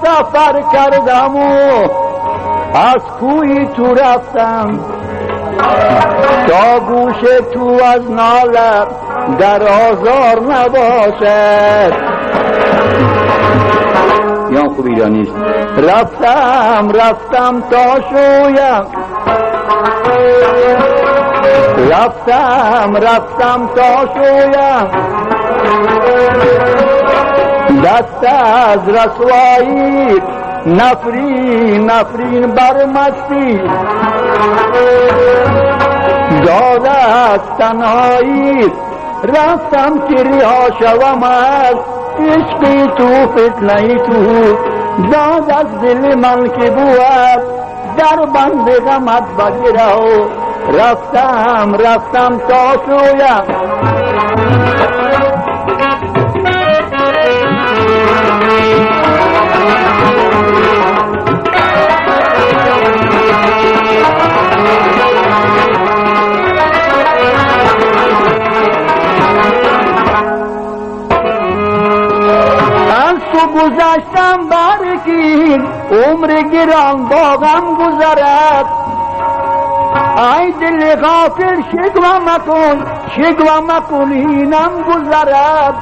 سفر کردم و از کوی تو رفتم تا گوش تو از ناله در آزار نباشد. یا خوب ایرانیست. رفتم تا شویم، رفتم تا شویم دست از رسوایی، نفرین بر مستی داد از تنهایی. رفتم که رها شوم از عشقی تو، فتنهی تو داد از دل من که بود در بند غمت بگیره. رفتم تا شویم گذشتم برکی عمر گران با غم گذرد. ای دل غافل شکوه مکن اینم گذرد.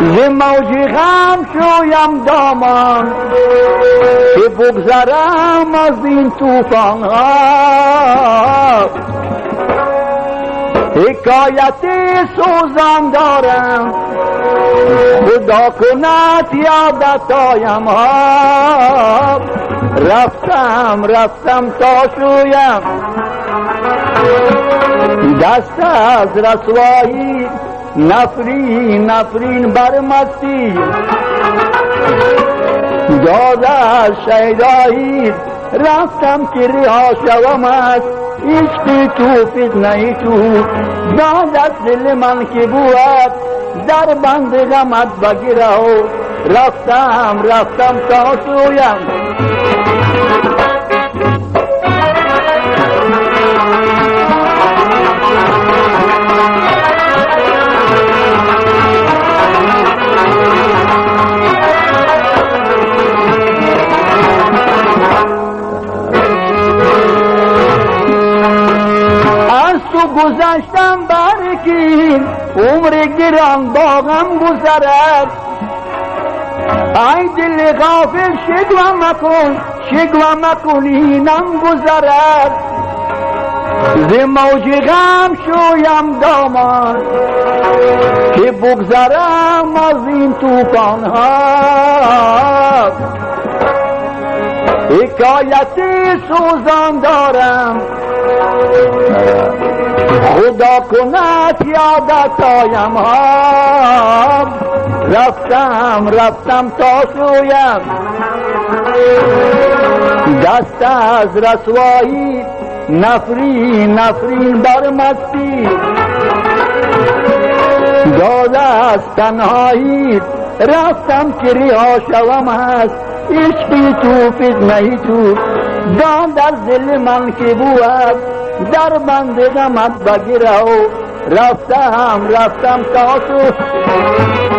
ز موج غم شویم دامان که بگذرم از این طوفان ها. حکایت سوزان دارم خدا کند یادت آیم ها. رفتم تا شویم دست از رسوایی، نفرین بر مستی داد از شیدایی. رفتم که رها شوم از عشقی تو، فتنهی تو داد از دل من که بود در بند غمت بگیره. رفتم تا شویم گذشتم برکی عمر گران با غم گذرد. ای دل غافل شکوه مکن اینم گذرد. ز موج غم شویم دامان که بگذرم از این طوفان ها. حکایت سوزان دارم خدا کند یادت آیم ها. رفتم تا شویم دست از رسوایی، نفرین بر مستی داد از تنهایی. رفتم که رها شوم از عشقی تو، فتنهی تو داد از دل من که بود در بند غمت بگیره. رفتم تا شویم